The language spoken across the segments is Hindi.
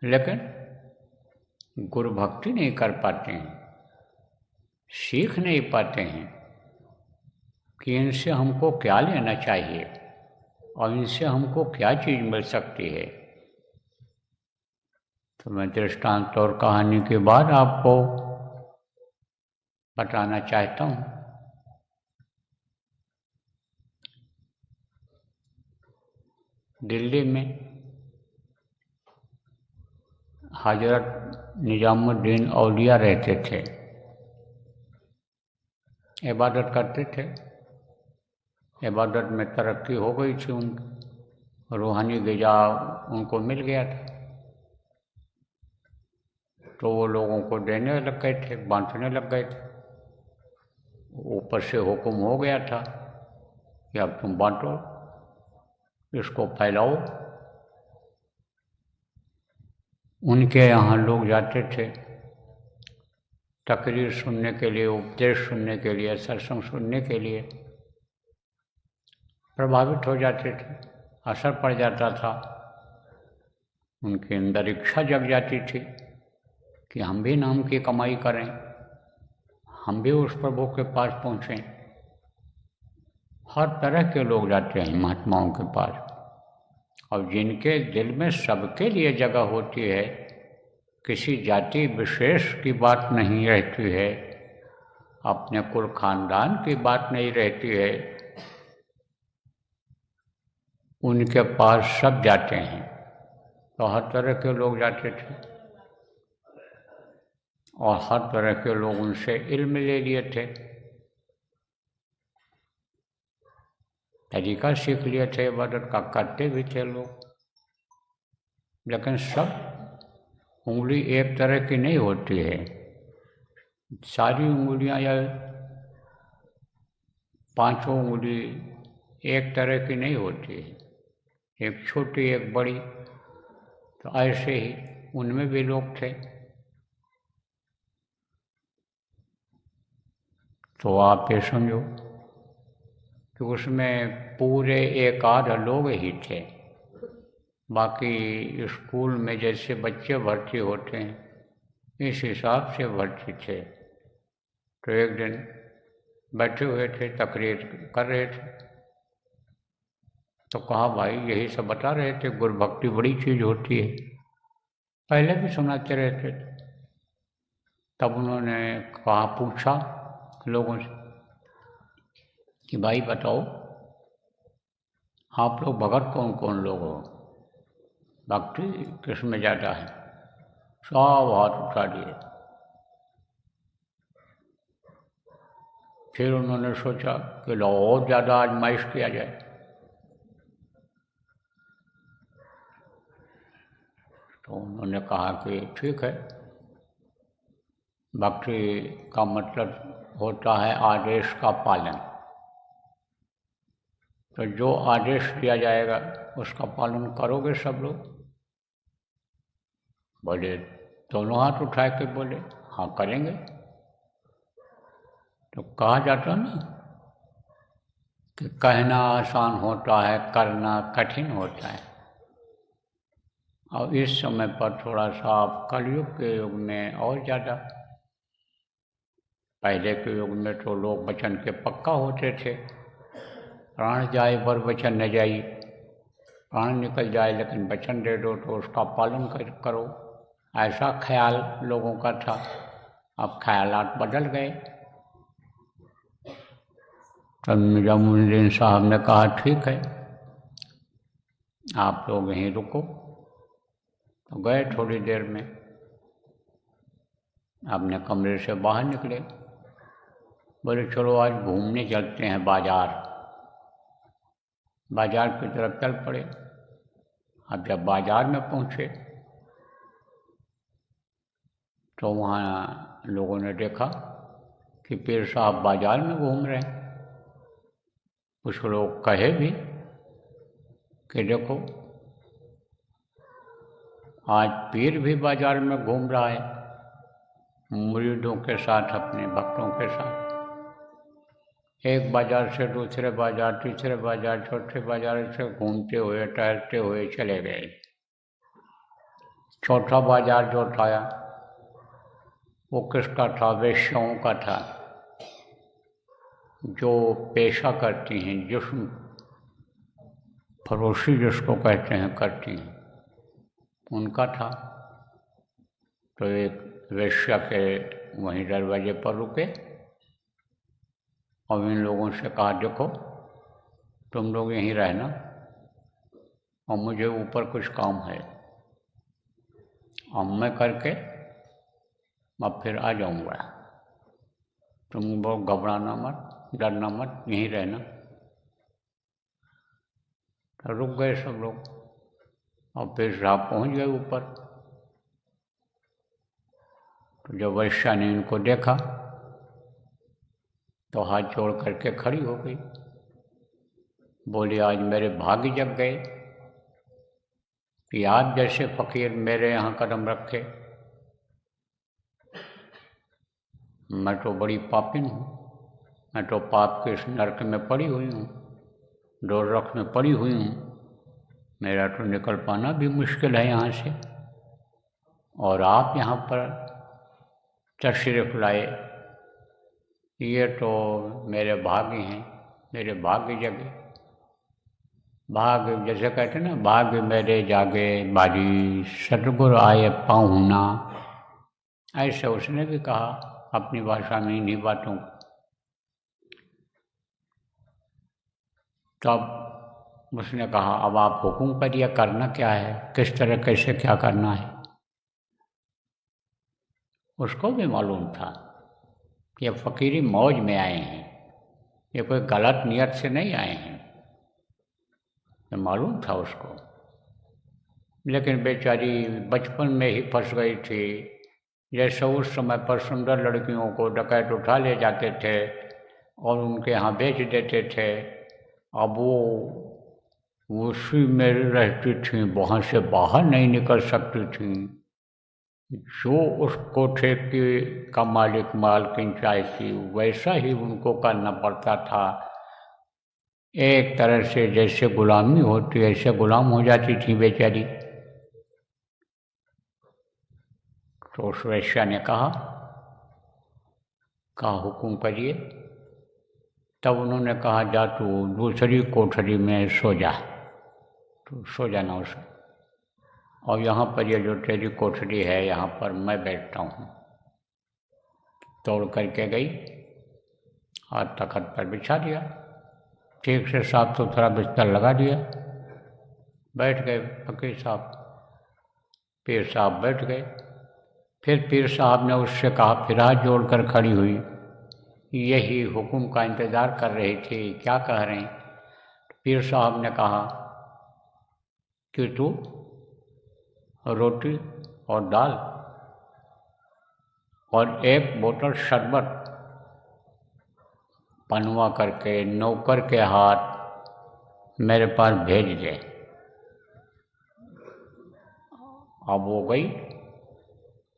लेकिन गुरु भक्ति नहीं कर पाते हैं, सीख नहीं पाते हैं कि इनसे हमको क्या लेना चाहिए और इनसे हमको क्या चीज़ मिल सकती है। तो मैं दृष्टांत और कहानी के बाद आपको बताना चाहता हूँ। दिल्ली में हजरत निजामुद्दीन औलिया रहते थे, इबादत करते थे। इबादत में तरक्की हो गई थी उनकी, रूहानी ग़िज़ा उनको मिल गया था, तो वो लोगों को देने लग गए थे, बांटने लग गए थे। ऊपर से हुक्म हो गया था कि अब तुम बांटो, इसको फैलाओ। उनके यहाँ लोग जाते थे तकरीर सुनने के लिए, उपदेश सुनने के लिए, सत्संग सुनने के लिए। प्रभावित हो जाते थे, असर पड़ जाता था, उनके अंदर इच्छा जग जाती थी कि हम भी नाम की कमाई करें, हम भी उस प्रभु के पास पहुँचें। हर तरह के लोग जाते हैं महात्माओं के पास, और जिनके दिल में सबके लिए जगह होती है, किसी जाति विशेष की बात नहीं रहती है, अपने कुल खानदान की बात नहीं रहती है, उनके पास सब जाते हैं। तो हर तरह के लोग जाते थे और हर तरह के लोग उनसे इल्म ले लिए थे, तरीका सीख लिए थे, इबादत का करते भी थे लोग। लेकिन सब उंगली एक तरह की नहीं होती है, सारी उंगलियां या पांचों उंगली एक तरह की नहीं होती है, एक छोटी एक बड़ी। तो ऐसे ही उनमें भी लोग थे। तो आप ये समझो कि उसमें पूरे एक आध लोग ही थे, बाकी स्कूल में जैसे बच्चे भर्ती होते हैं इस हिसाब से भर्ती थे। तो एक दिन बैठे हुए थे, तकरीर कर रहे थे, तो कहा भाई यही सब बता रहे थे, गुरु भक्ति बड़ी चीज़ होती है, पहले भी सुनाते रहते थे। तब उन्होंने कहा, पूछा लोगों से कि भाई बताओ आप लोग भगत कौन कौन लोग हो, भक्ति किस में ज़्यादा है? सब हाथ उठा दिए। फिर उन्होंने सोचा कि लो और ज़्यादा आजमाइश किया जाए। तो उन्होंने कहा कि ठीक है, भक्ति का मतलब होता है आदेश का पालन। तो जो आदेश दिया जाएगा उसका पालन करोगे सब लोग? बोले, दोनों हाथ उठा के बोले हाँ करेंगे। तो कहा जाता ना कि कहना आसान होता है, करना कठिन होता है। और इस समय पर थोड़ा सा कलयुग के युग में और ज़्यादा, पहले के युग में तो लोग वचन के पक्का होते थे, प्राण जाए पर वचन न जाई, प्राण निकल जाए लेकिन वचन दे दो तो उसका पालन करो, ऐसा ख्याल लोगों का था। अब ख्यालात बदल गए। तब निजामुद्दीन साहब ने कहा ठीक है, आप लोग यहीं रुको। तो गए थोड़ी देर में, अपने कमरे से बाहर निकले, बोले चलो आज घूमने चलते हैं बाजार। बाजार की तरफ चल पड़े। अब जब बाजार में पहुँचे तो वहाँ लोगों ने देखा कि पीर साहब बाजार में घूम रहे हैं। कुछ लोग कहे भी कि देखो आज पीर भी बाजार में घूम रहा है, मुरीदों के साथ, अपने भक्तों के साथ। एक बाजार से दूसरे बाजार, तीसरे बाजार, चौथे बाजार से घूमते हुए टहलते हुए चले गए। चौथा बाजार जो था वो किसका था? वेश्याओं का था, जो पेशा करती हैं, जिस्म फरोशी जिसको कहते हैं करती हैं, उनका था। तो एक वेश्या के वहीं दरवाजे पर रुके और इन लोगों से कहा, देखो तुम लोग यहीं रहना और मुझे ऊपर कुछ काम है, अब मैं करके अब फिर आ जाऊंगा, तुम लोग घबराना मत, डरना मत, यहीं रहना। तो रुक गए सब लोग और फिर साहब पहुंच गए ऊपर। तो जब वैश्या ने इनको देखा तो हाथ जोड़ करके खड़ी हो गई, बोली, आज मेरे भाग्य जग गए कि आप जैसे फकीर मेरे यहाँ कदम रखे। मैं तो बड़ी पापिन हूँ, मैं तो पाप के इस नरक में पड़ी हुई हूँ, दोज़ख में पड़ी हुई हूँ, मेरा तो निकल पाना भी मुश्किल है यहाँ से, और आप यहाँ पर तशरीफ़ लाए, ये तो मेरे भाग्य हैं, मेरे भाग्य जगे। भाग्य जैसे कहते हैं ना, भाग्य मेरे जागे बाजी, सतगुरु आए पाहुना, ऐसे उसने भी कहा अपनी भाषा में इन्हीं बातों को। तब उसने कहा, अब आप हुक्म करिए, करना क्या है, किस तरह कैसे क्या करना है। उसको भी मालूम था कि ये फ़कीरी मौज में आए हैं, ये कोई गलत नियत से नहीं आए हैं, ये मालूम था उसको। लेकिन बेचारी बचपन में ही फंस गई थी। जैसे उस समय पर सुंदर लड़कियों को डकैत उठा ले जाते थे और उनके यहाँ बेच देते थे, अब वो उसी में रहती थी, वहाँ से बाहर नहीं निकल सकती थी। जो उस कोठे की का मालिक मालकिन चाहती वैसा ही उनको करना पड़ता था। एक तरह से जैसे गुलामी होती ऐसे गुलाम हो जाती थी बेचारी। तो उस वेश्या ने कहा हुक्म करिए। तब उन्होंने कहा, जा तू दूसरी कोठरी में सो जा, तो सो जाना उसे, और यहाँ पर ये जो तेरी कोठरी है यहाँ पर मैं बैठता हूँ। तोड़ करके गई और तखत पर बिछा दिया, ठीक से साफ सुथरा बिस्तर लगा दिया, बैठ गए फकीर साहब। पीर साहब बैठ गए। फिर पीर साहब ने उससे कहा, फिर हाथ जोड़कर खड़ी हुई, यही हुक्म का इंतज़ार कर रही थी, क्या कह रहे हैं। पीर साहब ने कहा कि तू रोटी और दाल और एक बोतल शरबत पनवा करके नौकर के हाथ मेरे पास भेज दे। अब वो गई,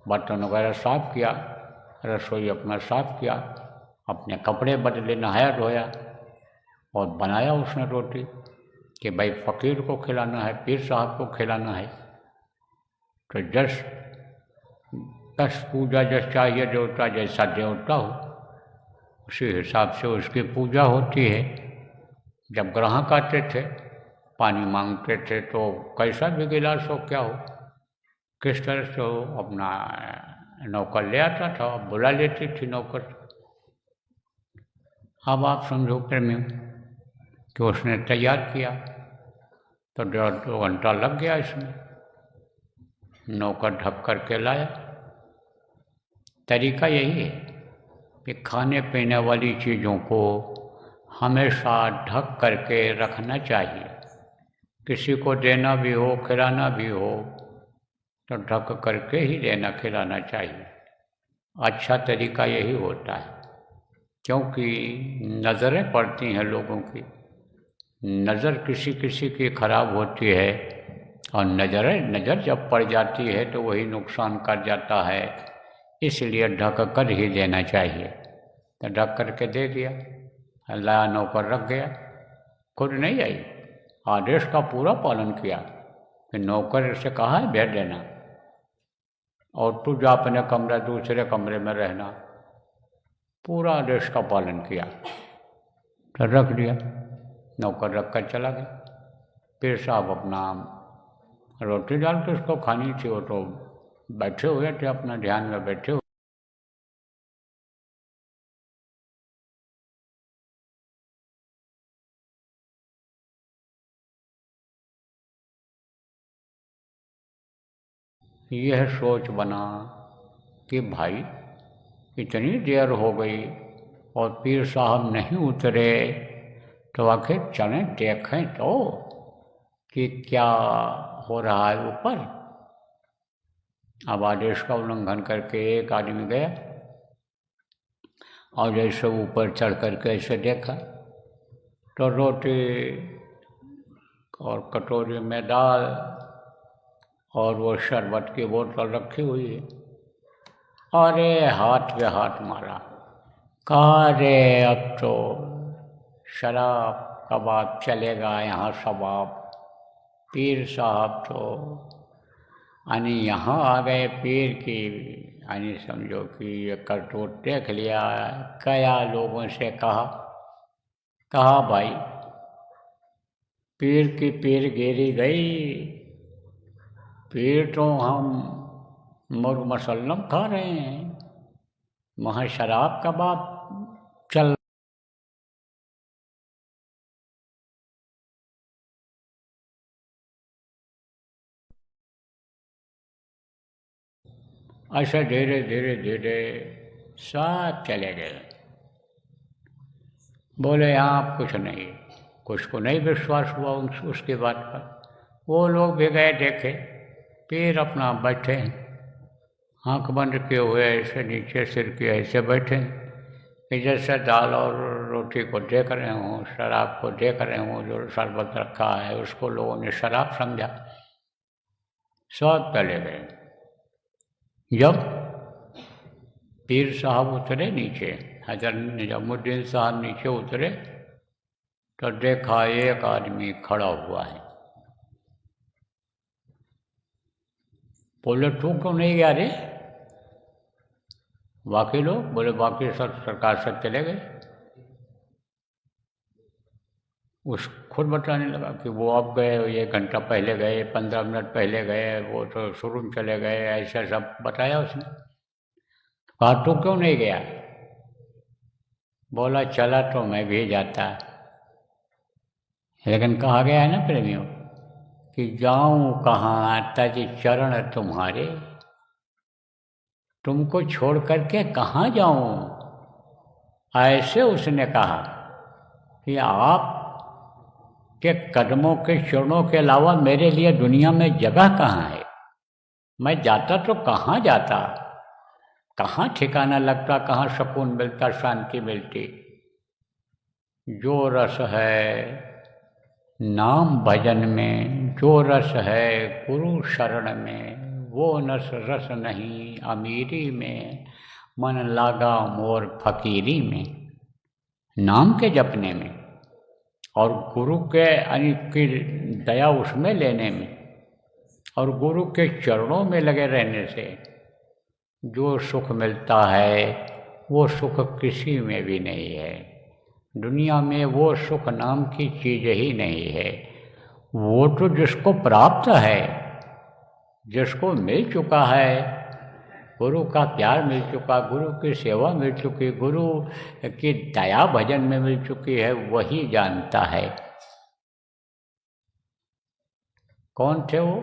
बर्तन वगैरह साफ किया, रसोई अपना साफ किया, अपने कपड़े बदले, नहाया धोया और बनाया उसने रोटी कि भाई फ़कीर को खिलाना है, पीर साहब को खिलाना है। तो दस पूजा जैसा चाहिए देवता, जैसा देवता हो उसी हिसाब से उसकी पूजा होती है। जब ग्राहक आते थे, पानी मांगते थे, तो कैसा भी गिलास हो क्या हो, किस तरह से हो, अपना नौकर ले आता था, बुला लेती थी नौकर। अब आप समझो प्रेमी कि उसने तैयार किया तो 1.5-2 घंटा लग गया इसमें। नौकर ढक कर के लाया। तरीका यही है कि खाने पीने वाली चीज़ों को हमेशा ढक करके रखना चाहिए। किसी को देना भी हो, खिलाना भी हो, तो ढक करके ही देना खिलाना चाहिए। अच्छा तरीका यही होता है, क्योंकि नज़रें पड़ती हैं लोगों की। नज़र किसी किसी की खराब होती है और नज़र जब पड़ जाती है तो वही नुकसान कर जाता है। इसलिए ढक कर ही देना चाहिए। तो ढक करके दे दिया, लाया, नौकर रख गया, खुद नहीं आई। आदेश का पूरा पालन किया। फिर नौकर से कहा है भेज देना, और तू जा अपने कमरे दूसरे कमरे में रहना। पूरा आदेश का पालन किया तो रख दिया, नौकर रख कर चला गया। पीर साहब अपना रोटी डाल के उसको खानी थी, वो तो बैठे हुए थे अपना ध्यान में बैठे हुए। यह सोच बना कि भाई इतनी देर हो गई और पीर साहब नहीं उतरे, तो आखिर चलें देखें तो कि क्या हो रहा है ऊपर। अब आदेश का उल्लंघन करके एक आदमी गया और जैसे ऊपर चढ़ करके ऐसे देखा तो रोटी और कटोरी में दाल और वो शरबत की बोतल रखी हुई है। अरे हाथ पे हाथ मारा, कहा रे अब तो शराब कबाब चलेगा यहाँ सबाब। पीर साहब तो यानी यहाँ आ गए पीर की, यानी समझो कि ये करतूत देख लिया। कया लोगों से कहा भाई पीर की पीर गिरी गई, पीर तो हम मुर्ग मसल्लम खा रहे हैं, वहाँ शराब कबाब चल। ऐसे धीरे धीरे धीरे सब चले गए। बोले यहाँ कुछ नहीं, कुछ को नहीं विश्वास हुआ उसकी बात पर। वो लोग भी गए देखे, पीर अपना बैठे हैं, आँख बंद किए हुए ऐसे नीचे सिर के ऐसे बैठे हैं कि जैसे दाल और रोटी को देख रहे हों, शराब को देख रहे हों। जो शरबत रखा है उसको लोगों ने शराब समझा। सब चले गए। जब पीर साहब उतरे नीचे, हजरत निजामुद्दीन साहब नीचे उतरे तो देखा एक आदमी खड़ा हुआ है। बोले तू क्यों नहीं गया रे? बाकी लोग बोले बाकी सब सरकार सब चले गए। उस खुद बताने लगा कि वो अब गए, 1 घंटा पहले गए, 15 मिनट पहले गए, वो तो शुरू में चले गए, ऐसा सब बताया उसने। कहा तू क्यों नहीं गया? बोला चला तो मैं भी जाता, लेकिन कहा गया है ना प्रेमियों कि जाऊं कहाँ तज चरण तुम्हारे, तुमको छोड़ करके कहाँ जाऊं। ऐसे उसने कहा कि आप के कदमों के चरणों के अलावा मेरे लिए दुनिया में जगह कहाँ है। मैं जाता तो कहाँ जाता, कहाँ ठिकाना लगता, कहाँ सुकून मिलता, शांति मिलती। जो रस है नाम भजन में, जो रस है गुरु शरण में, वो नस रस नहीं अमीरी में, मन लागा मोर फकीरी में। नाम के जपने में और गुरु के की दया उसमें लेने में और गुरु के चरणों में लगे रहने से जो सुख मिलता है वो सुख किसी में भी नहीं है। दुनिया में वो सुख नाम की चीज़ ही नहीं है। वो तो जिसको प्राप्त है, जिसको मिल चुका है, गुरु का प्यार मिल चुका, गुरु की सेवा मिल चुकी, गुरु की दया भजन में मिल चुकी है, वही जानता है। कौन थे वो?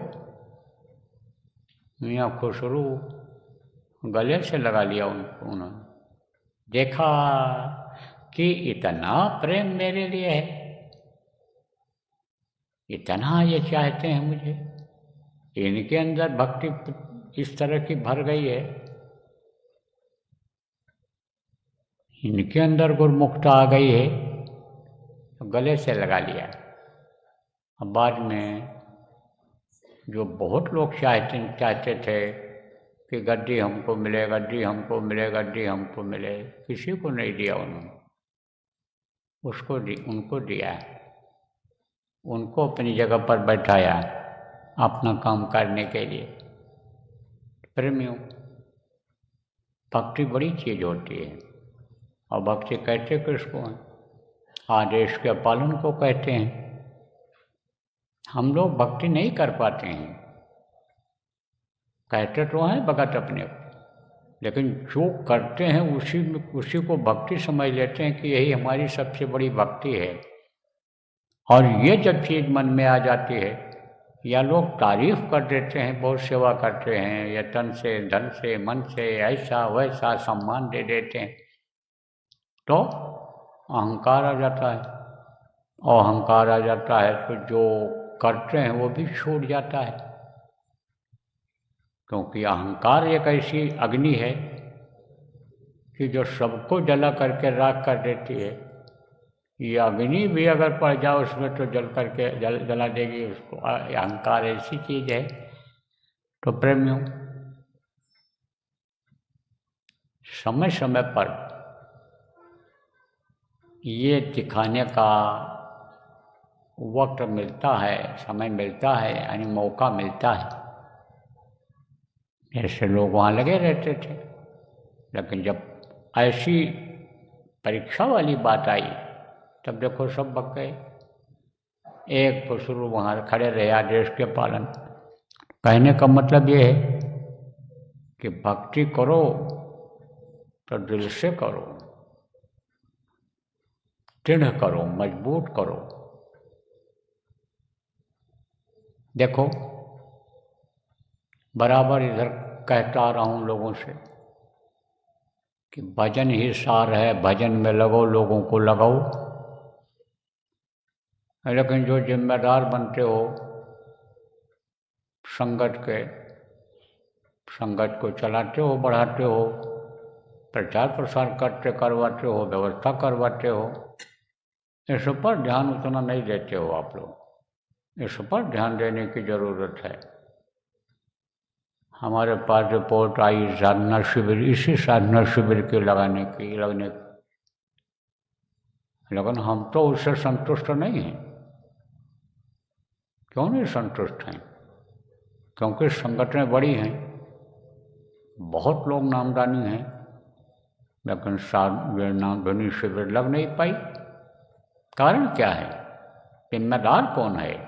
मियाँ खुसरू। गले से लगा लिया उनको उन्होंने। देखा कि इतना प्रेम मेरे लिए है, इतना ये चाहते हैं मुझे, इनके अंदर भक्ति इस तरह की भर गई है, इनके अंदर गुरमुखता आ गई है, तो गले से लगा लिया। अब बाद में जो बहुत लोग चाहते थे कि गद्दी हमको मिले, गद्दी हमको मिले, गद्दी हमको मिले, किसी को नहीं दिया उन्होंने। उनको दिया, उनको अपनी जगह पर बैठाया अपना काम करने के लिए। प्रेमियों, भक्ति बड़ी चीज होती है। और भक्ति कहते किसको हैं? आदेश के पालन को कहते हैं। हम लोग भक्ति नहीं कर पाते हैं, कहते तो हैं भगत अपने को, लेकिन जो करते हैं उसी को भक्ति समझ लेते हैं कि यही हमारी सबसे बड़ी भक्ति है। और ये जब चीज़ मन में आ जाती है, या लोग तारीफ कर देते हैं, बहुत सेवा करते हैं, या तन से धन से मन से ऐसा वैसा सम्मान दे देते हैं, तो अहंकार आ जाता है। और अहंकार आ जाता है तो जो करते हैं वो भी छूट जाता है। क्योंकि अहंकार एक ऐसी अग्नि है कि जो सबको जला करके राख कर देती है। ये अग्नि भी अगर पड़ जाए उसमें तो जल करके जला देगी उसको। अहंकार ऐसी चीज है। तो प्रेमियों, समय समय पर ये दिखाने का वक्त मिलता है, समय मिलता है, यानी मौका मिलता है। ऐसे लोग वहाँ लगे रहते थे, लेकिन जब ऐसी परीक्षा वाली बात आई तब देखो सब भग गए। एक तो शुरू वहाँ खड़े रहे आदेश के पालन। कहने का मतलब ये है कि भक्ति करो तो दिल से करो, दृढ़ करो, मजबूत करो। देखो, बराबर इधर कहता आ रहा हूँ लोगों से कि भजन ही सार है, भजन में लगो, लोगों को लगाओ। लेकिन जो जिम्मेदार बनते हो संगत के, संगत को चलाते हो, बढ़ाते हो, प्रचार प्रसार करवाते हो, व्यवस्था करवाते हो, इस पर ध्यान उतना नहीं देते हो आप लोग। इस पर ध्यान देने की ज़रूरत है। हमारे पास रिपोर्ट आई साधना शिविर, इसी साधना शिविर के लगने की, लेकिन हम तो उससे संतुष्ट नहीं हैं। क्यों नहीं संतुष्ट हैं? क्योंकि संगठनें बड़ी हैं, बहुत लोग नामदानी हैं, लेकिन नामदानी शिविर लग नहीं पाई। कारण क्या है? जिम्मेदार कौन है?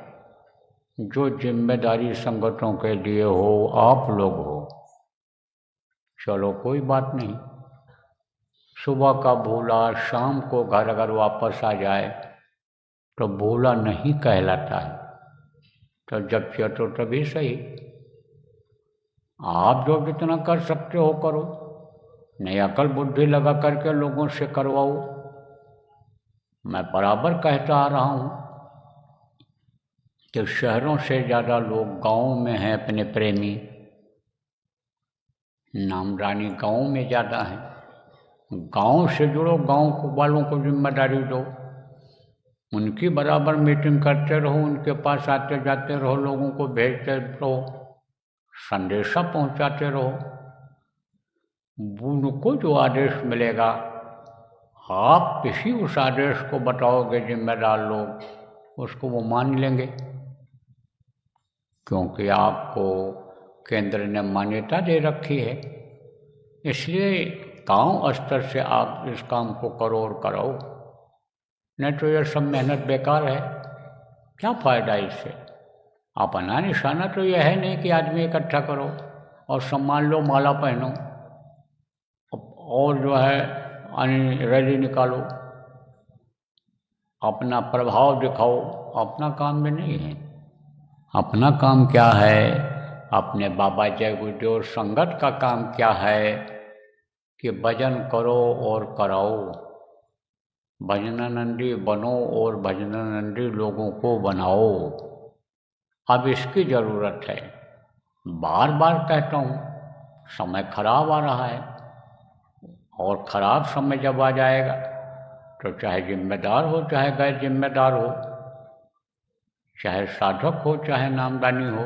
जो जिम्मेदारी संगठनों के लिए हो आप लोग हो। चलो कोई बात नहीं, सुबह का भूला शाम को घर अगर वापस आ जाए तो भूला नहीं कहलाता है। तो जब किया तो तभी सही। आप जो जितना कर सकते हो करो, नहीं अकल बुद्धि लगा करके लोगों से करवाओ। मैं बराबर कहता आ रहा हूँ कि शहरों से ज़्यादा लोग गाँव में हैं अपने प्रेमी। नामदानी गाँव में ज़्यादा है। गांव से जुड़ो, गांव को वालों को जिम्मेदारी दो, उनकी बराबर मीटिंग करते रहो, उनके पास आते जाते रहो, लोगों को भेजते रहो, संदेशा पहुंचाते रहो। उनको जो आदेश मिलेगा आप किसी उस आदेश को बताओगे, जिम्मेदार लोग उसको वो मान लेंगे, क्योंकि आपको केंद्र ने मान्यता दे रखी है। इसलिए गांव स्तर से आप इस काम को करो और कराओ, नहीं तो यह सब मेहनत बेकार है। क्या फ़ायदा इससे? अपना निशाना तो यह है नहीं कि आदमी इकट्ठा करो और सम्मान लो, माला पहनो और जो है रैली निकालो, अपना प्रभाव दिखाओ। अपना काम में नहीं है। अपना काम क्या है? अपने बाबा जय गुरुदेव संगत का काम क्या है कि भजन करो और कराओ, भजनानंदी बनो और भजनानंदी लोगों को बनाओ। अब इसकी ज़रूरत है। बार बार कहता हूँ, समय खराब आ रहा है, और ख़राब समय जब आ जाएगा तो चाहे जिम्मेदार हो चाहे गैर जिम्मेदार हो, चाहे साधक हो चाहे नामदानी हो,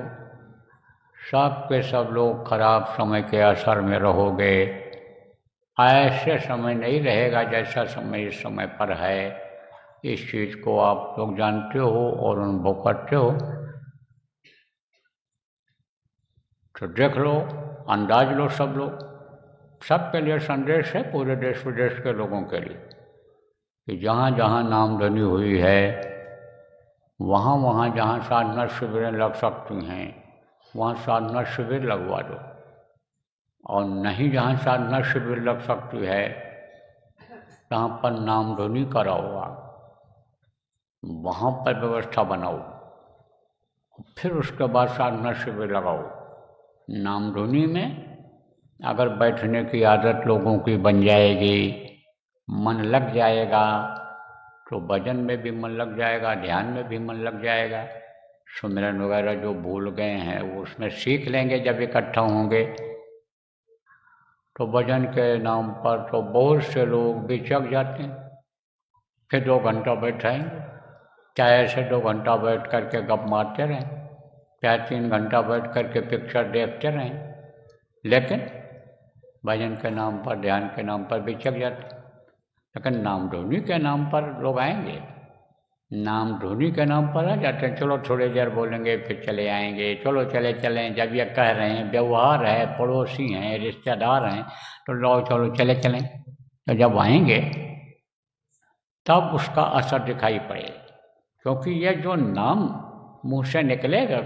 सब के सब लोग खराब समय के असर में रहोगे। ऐसे समय नहीं रहेगा जैसा समय इस समय पर है। इस चीज़ को आप लोग जानते हो और अनुभव करते हो। तो देख लो, अंदाज लो सब लोग, सबके लिए संदेश है, पूरे देश विदेश के लोगों के लिए, कि जहाँ जहाँ नाम ध्वनि हुई है वहाँ वहाँ जहाँ साधना शिविरें लग सकती हैं वहाँ साधना शिविर लगवा दो, और नहीं जहाँ साधना शिविर लग सकती है जहाँ पर नाम ध्वनि कराओ, वहाँ पर व्यवस्था बनाओ, फिर उसके बाद साधना शिविर लगाओ। नाम ध्वनि में अगर बैठने की आदत लोगों की बन जाएगी, मन लग जाएगा, तो भजन में भी मन लग जाएगा, ध्यान में भी मन लग जाएगा। सुमिरन वगैरह जो भूल गए हैं वो उसमें सीख लेंगे जब इकट्ठा होंगे। तो भजन के नाम पर तो बहुत से लोग बिचक जाते हैं, फिर 2 घंटा बैठाएंगे, चाहे ऐसे 2 घंटा बैठ करके गप मारते रहें, चाहे 3 घंटा बैठ करके पिक्चर देखते रहें, लेकिन भजन के नाम पर, ध्यान के नाम पर बिचक जाते। लेकिन नाम ध्वनि के नाम पर लोग आएंगे, नाम ध्वनि के नाम पर आ जाते हैं, चलो थोड़ी देर बोलेंगे फिर चले आएंगे, चलो चले चलें, जब ये कह रहे हैं, व्यवहार है, पड़ोसी हैं, रिश्तेदार हैं, तो लो चलो चले चलें। तो जब आएंगे तब उसका असर दिखाई पड़ेगा, क्योंकि ये जो नाम मुँह से निकलेगा,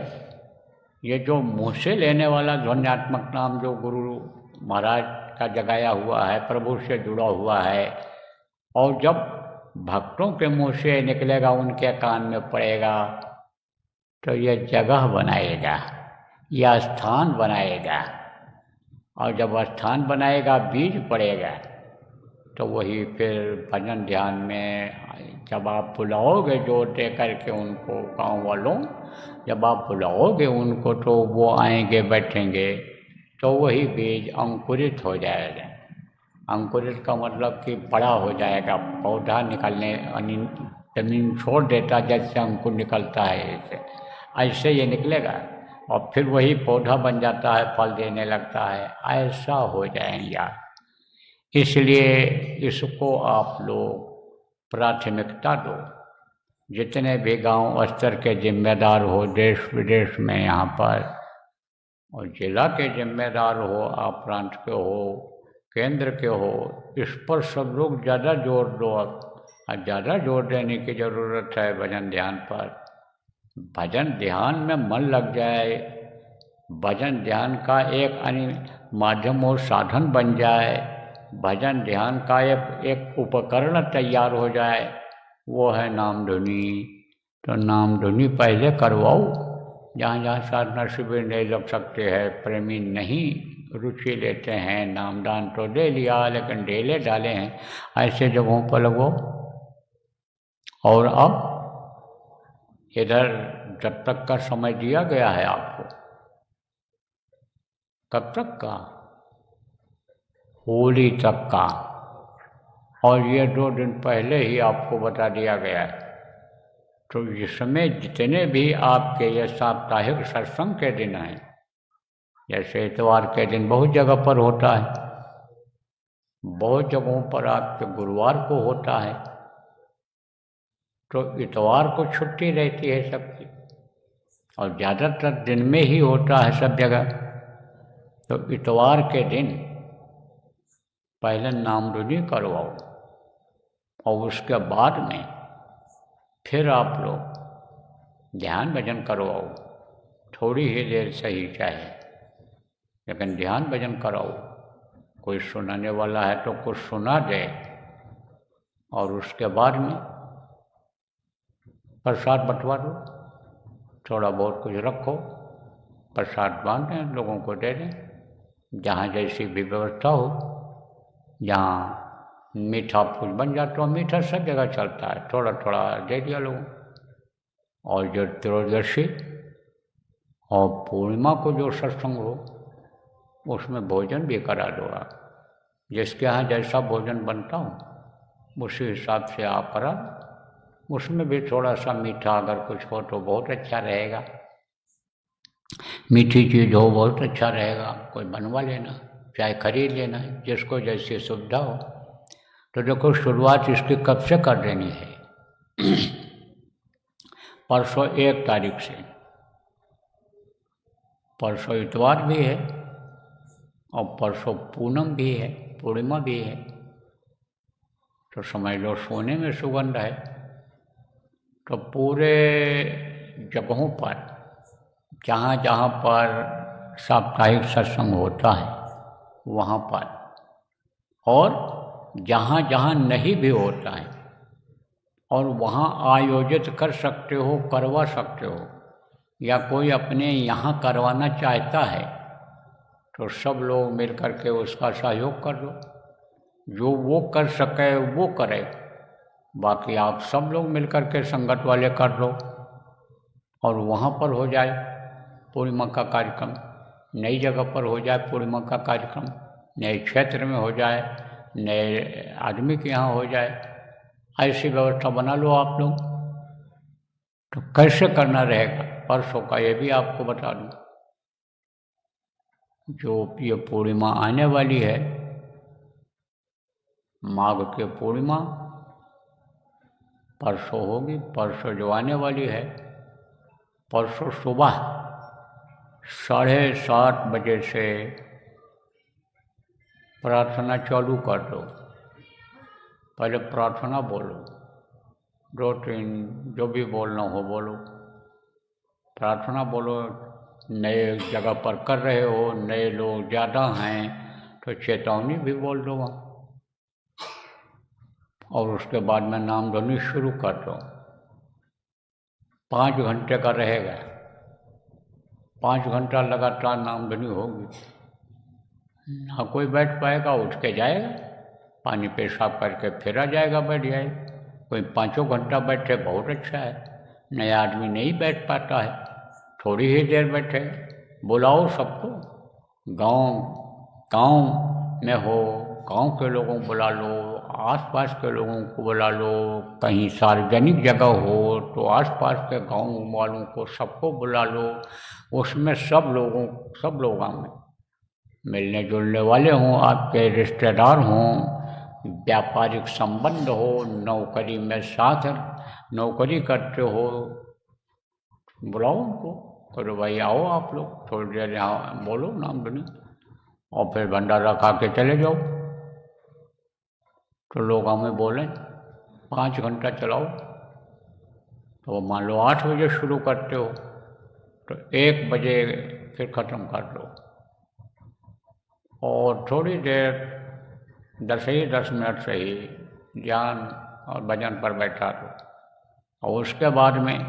ये जो मुँह से लेने वाला ध्वन्यात्मक नाम जो गुरु महाराज का जगाया हुआ है, प्रभु से जुड़ा हुआ है, और जब भक्तों के मुँह से निकलेगा, उनके कान में पड़ेगा, तो यह जगह बनाएगा, यह स्थान बनाएगा, और जब स्थान बनाएगा, बीज पड़ेगा, तो वही फिर भजन ध्यान में जब आप बुलाओगे जोर दे करके उनको, गाँव वालों, जब आप बुलाओगे उनको तो वो आएंगे, बैठेंगे, तो वही बीज अंकुरित हो जाएगा। अंकुरित का मतलब कि बड़ा हो जाएगा, पौधा निकलने, जमीन छोड़ देता जैसे अंकुर निकलता है, ऐसे ये निकलेगा, और फिर वही पौधा बन जाता है, फल देने लगता है, ऐसा हो जाएगा। इसलिए इसको आप लोग प्राथमिकता दो। जितने भी गांव स्तर के जिम्मेदार हो, देश विदेश में यहाँ पर, और जिला के जिम्मेदार हो, आप प्रांत के हो, केंद्र के हो, इस पर सब लोग ज़्यादा जोर दो, और ज़्यादा जोर देने की ज़रूरत है भजन ध्यान पर। भजन ध्यान में मन लग जाए, भजन ध्यान का एक माध्यम और साधन बन जाए, भजन ध्यान का एक उपकरण तैयार हो जाए, वो है नाम ध्वनि। तो नाम ध्वनि पहले करवाओ, जहाँ जहाँ साधना शिविर नहीं लग सकते हैं, प्रेमी नहीं रुचि लेते हैं, नामदान तो दे लिया लेकिन ढेले डाले हैं, ऐसे जगहों पर लगो। और अब इधर जब तक का समय दिया गया है आपको, कब तक का? होली तक का, और ये 2 दिन पहले ही आपको बता दिया गया है। तो इसमें जितने भी आपके ये साप्ताहिक सत्संग के दिन हैं, जैसे इतवार के दिन बहुत जगह पर होता है, बहुत जगहों पर आपके गुरुवार को होता है, तो इतवार को छुट्टी रहती है सबकी, और ज़्यादातर दिन में ही होता है सब जगह। तो इतवार के दिन पहले नाम ध्वनि करवाओ, और उसके बाद में फिर आप लोग ध्यान भजन करवाओ, थोड़ी ही देर सही चाहे, लेकिन ध्यान भजन कराओ। कोई सुनाने वाला है तो कुछ सुना दे, और उसके बाद में प्रसाद बंटवा दो, थोड़ा बहुत कुछ रखो, प्रसाद बांटें, लोगों को दे दें, जहाँ जैसी भी व्यवस्था हो। जहाँ मीठा कुछ बन जाता हो, मीठा सब जगह चलता है, थोड़ा थोड़ा दे दिया लोगों। और जो त्रयोदशी और पूर्णिमा को जो सत्संग हो, उसमें भोजन भी करा दो आप, जिसके यहाँ जैसा भोजन बनता हो उसी हिसाब से आप करा। उसमें भी थोड़ा सा मीठा अगर कुछ हो तो बहुत अच्छा रहेगा, मीठी चीज़ हो बहुत अच्छा रहेगा, कोई बनवा लेना, चाहे खरीद लेना, जिसको जैसी सुविधा हो। तो देखो शुरुआत इसकी कब से कर देनी है? परसों 1 तारीख से। परसों इतवार भी है, और परसों पूनम भी है, पूर्णिमा भी है, तो समझ लो सोने में सुगंध है। तो पूरे जगहों पर जहाँ जहाँ पर साप्ताहिक सत्संग होता है वहाँ पर, और जहाँ जहाँ नहीं भी होता है और वहाँ आयोजित कर सकते हो, करवा सकते हो, या कोई अपने यहाँ करवाना चाहता है तो सब लोग मिल कर के उसका सहयोग कर दो। जो वो कर सके वो करे, बाकी आप सब लोग मिल कर के संगत वाले कर दो और वहाँ पर हो जाए पूर्णिमा का कार्यक्रम, नई जगह पर हो जाए पूर्णिमा का कार्यक्रम, नए क्षेत्र में हो जाए, नए आदमी के यहाँ हो जाए। ऐसी व्यवस्था बना लो आप लोग। तो कैसे करना रहेगा परसों का ये भी आपको बता दूँ। जो ये पूर्णिमा आने वाली है, माघ के पूर्णिमा परसों होगी, परसों जो आने वाली है, परसों सुबह 7:30 बजे से प्रार्थना चालू कर दो। पहले प्रार्थना बोलो, 2-3 जो भी बोलना हो बोलो, प्रार्थना बोलो। नए जगह पर कर रहे हो, नए लोग ज़्यादा हैं तो चेतावनी भी बोल दो वहाँ, और उसके बाद में नाम ध्वनि शुरू कर दो। 5 घंटे का रहेगा, 5 घंटा लगातार नाम ध्वनि होगी। ना कोई बैठ पाएगा, उठ के जाएगा, पानी पेशाब करके फिर आ जाएगा, बैठ जाएगा। कोई 5 घंटा बैठे बहुत अच्छा है, नया आदमी नहीं बैठ पाता है, थोड़ी ही देर बैठे। बुलाओ सबको, गांव में हो, गांव के लोगों को बुला लो, आसपास के लोगों को बुला लो, कहीं सार्वजनिक जगह हो तो आसपास के गांव वालों को सबको बुला लो। उसमें सब लोगों में मिलने जुलने वाले हों, आपके रिश्तेदार हों, व्यापारिक संबंध हो, नौकरी में साथ नौकरी करते हो, बुलाओ उनको, करो भाई आओ आप लोग थोड़ी देर यहाँ बोलो नाम ध्वनि, और फिर भंडारा खा के चले जाओ। तो लोग हमें बोलें 5 घंटा चलाओ, तो मान लो 8 बजे शुरू करते हो तो 1 बजे फिर ख़त्म कर दो, और थोड़ी देर 10 मिनट से ही ध्यान और भजन पर बैठा दो। और उसके बाद में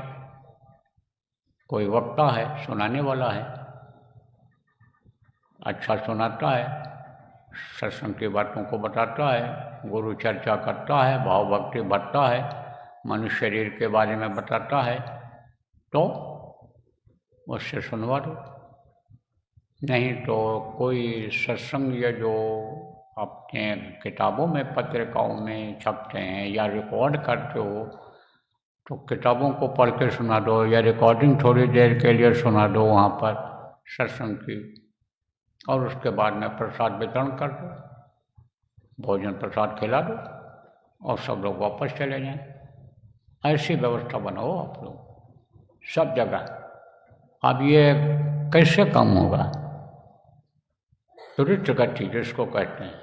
कोई वक्ता है, सुनाने वाला है, अच्छा सुनाता है, सत्संग की बातों को बताता है, गुरु चर्चा करता है, भाव भक्ति बढ़ता है, मनुष्य शरीर के बारे में बताता है, तो उससे सुनवा दो। नहीं तो कोई सत्संग ये जो अपने किताबों में पत्रिकाओं में छपते हैं या रिकॉर्ड करते हो तो किताबों को पढ़ के सुना दो, या रिकॉर्डिंग थोड़ी देर के लिए सुना दो वहाँ पर सत्संग की, और उसके बाद में प्रसाद वितरण कर दो, भोजन प्रसाद खिला दो और सब लोग वापस चले जाएं। ऐसी व्यवस्था बनाओ आप लोग सब जगह। अब ये कैसे कम होगा? त्वरित गति जिसको कहते हैं,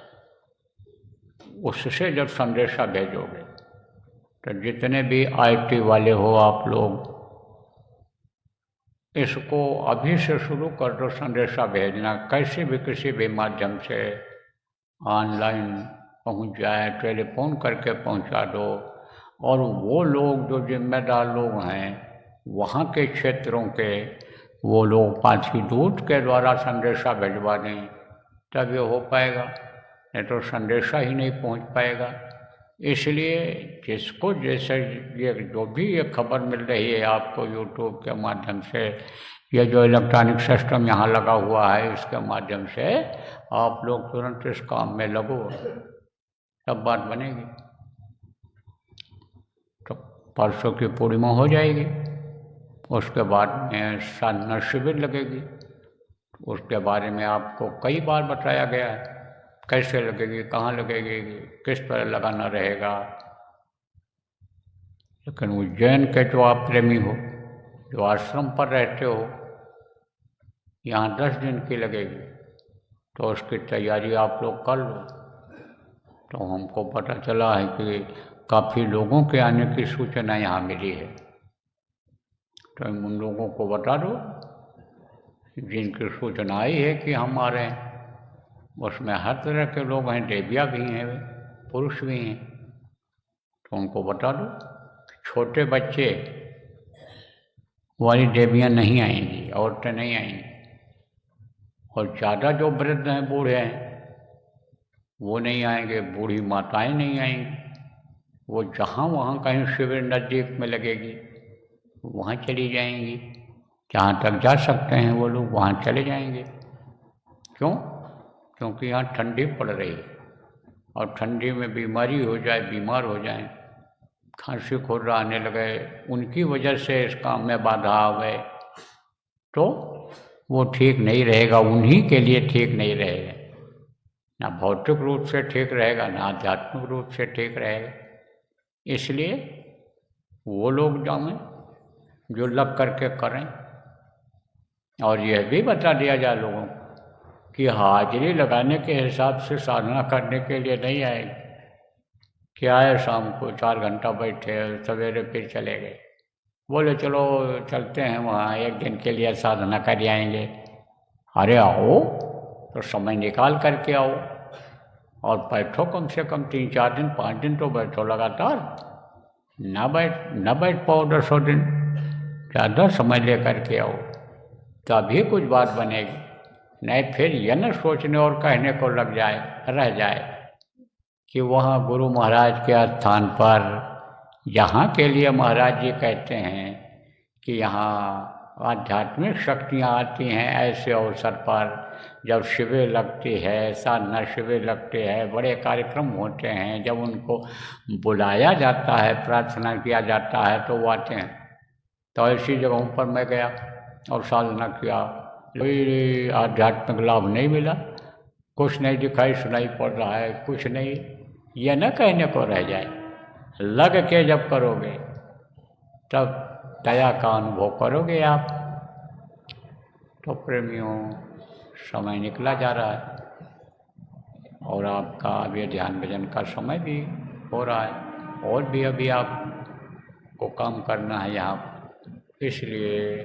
उससे जब संदेशा भेजोगे तो जितने भी IT वाले हो आप लोग, इसको अभी से शुरू कर दो संदेशा भेजना, कैसे भी किसी भी माध्यम से ऑनलाइन पहुंच जाए, टेलीफोन करके पहुंचा दो, और वो लोग जो जिम्मेदार लोग हैं वहाँ के क्षेत्रों के, वो लोग पांची दूत के द्वारा संदेशा भिजवा दें, तब ये हो पाएगा, नहीं तो संदेशा ही नहीं पहुंच पाएगा। इसलिए जिसको जैसे ये जो भी ये खबर मिल रही है आपको यूट्यूब के माध्यम से, ये जो इलेक्ट्रॉनिक सिस्टम यहाँ लगा हुआ है, इसके माध्यम से आप लोग तुरंत इस काम में लगो, तब बात बनेगी। तो परसों की पूर्णिमा हो जाएगी, उसके बाद में साधना शिविर लगेगी, उसके बारे में आपको कई बार बताया गया है, कैसे लगेगी, कहाँ लगेगी, किस तरह लगाना रहेगा। लेकिन उज्जैन के जो आप प्रेमी हो, जो आश्रम पर रहते हो, यहाँ 10 दिन की लगेगी, तो उसकी तैयारी आप लोग कर लो। तो हमको पता चला है कि काफ़ी लोगों के आने की सूचना यहाँ मिली है, तो उन लोगों को बता दो जिनकी सूचना आई है कि हम आ रहे हैं। उसमें हर तरह के लोग हैं, देवियाँ भी हैं, पुरुष भी हैं, तो उनको बता दो। छोटे बच्चे वाली देवियाँ नहीं आएंगी, औरतें नहीं आएंगी, और ज़्यादा जो वृद्ध हैं, बूढ़े हैं, वो नहीं आएंगे, बूढ़ी माताएं नहीं आएंगी। वो जहाँ वहाँ कहीं शिविर नज़दीक में लगेगी वहाँ चली जाएंगी, जहाँ तक जा सकते हैं वो लोग वहाँ चले जाएंगे। क्यों? क्योंकि यहाँ ठंडी पड़ रही है, और ठंडी में बीमारी हो जाए, बीमार हो जाए, खांसी खुर आने लगे, उनकी वजह से इस काम में बाधा आवे, तो वो ठीक नहीं रहेगा, उन्हीं के लिए ठीक नहीं रहेगा। ना भौतिक रूप से ठीक रहेगा, ना आध्यात्मिक रूप से ठीक रहेगा। इसलिए वो लोग जाएं जो लग करके करें। और यह भी बता दिया जाए लोगों को कि हाजिरी लगाने के हिसाब से साधना करने के लिए नहीं आएगी। क्या है, शाम को 4 घंटा बैठे, सवेरे फिर चले गए, बोले चलो चलते हैं वहाँ, एक दिन के लिए साधना कर आएंगे। अरे आओ, तो समय निकाल करके आओ और बैठो, कम से कम 3-4 दिन, 5 दिन तो बैठो लगातार। ना बैठ पाओ 10 दिन, ज़्यादा समय ले करके आओ, तभी कुछ बात बनेगी। नहीं फिर यह न सोचने और कहने को रह जाए कि वहाँ गुरु महाराज के स्थान पर, यहाँ के लिए महाराज जी कहते हैं कि यहाँ आध्यात्मिक शक्तियाँ आती हैं ऐसे अवसर पर, जब शिविर लगती है, साधना शिविर लगते हैं, बड़े कार्यक्रम होते हैं, जब उनको बुलाया जाता है, प्रार्थना किया जाता है, तो वो आते हैं। तो ऐसी जगहों पर मैं गया और साधना किया, कोई आध्यात्मिक लाभ नहीं मिला, कुछ नहीं दिखाई सुनाई पड़ रहा है, कुछ नहीं। यह न कहने को रह जाए, लग के जब करोगे तब दया का अनुभव करोगे आप। तो प्रेमियों, समय निकला जा रहा है और आपका अभी ध्यान भजन का समय भी हो रहा है, और भी अभी आपको काम करना है यहाँ। इसलिए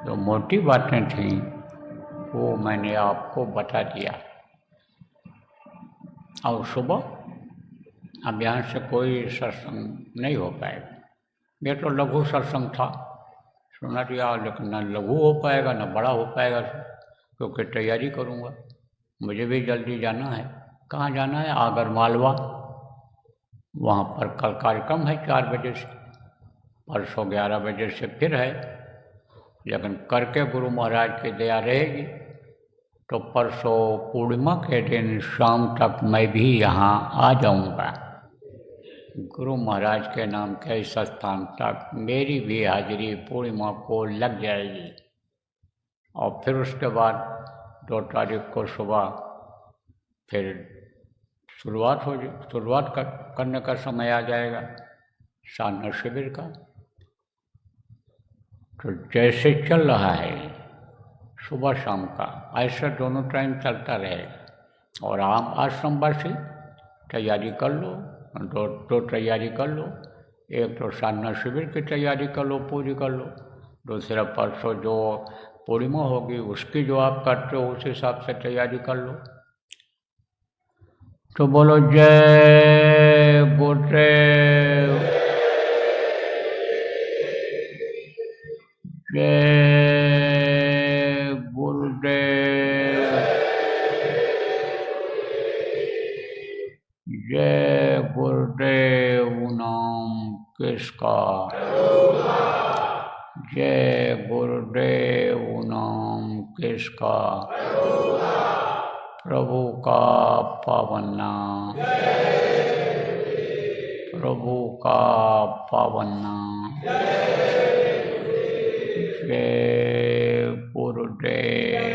जो मोटी बातें थीं वो मैंने आपको बता दिया। और सुबह अब यहाँ से कोई सत्संग नहीं हो पाएगा। ये तो लघु सत्संग था, सुना दिया, लेकिन न लघु हो पाएगा न बड़ा हो पाएगा, क्योंकि तैयारी करूँगा। मुझे भी जल्दी जाना है। कहाँ जाना है? आगर मालवा। वहाँ पर कल कार्यक्रम है 4 बजे से, परसों 11 बजे से फिर है, लेकिन करके गुरु महाराज की दया रहेगी तो परसों पूर्णिमा के दिन शाम तक मैं भी यहाँ आ जाऊँगा। गुरु महाराज के नाम के इस स्थान तक मेरी भी हाजिरी पूर्णिमा को लग जाएगी। और फिर उसके बाद 2 तारीख को सुबह फिर शुरुआत करने का समय आ जाएगा साधना शिविर का। तो जैसे चल रहा है सुबह शाम का, ऐसा दोनों टाइम चलता रहेगा। और आप आश्रमवासी तैयारी कर लो, दो तैयारी कर लो। एक तो साधना शिविर की तैयारी कर लो, पूरी कर लो। दूसरा परसों जो पूर्णिमा होगी उसकी जो आप करते हो उस हिसाब से तैयारी कर लो। तो बोलो जय गुरुदेव, जय गुरुदेव, जय गुरुदेव नाम किसका, जय गुरुदेव नाम किसका, प्रभु का पावन नाम, प्रभु का पावन नाम, जय गुरुदेव।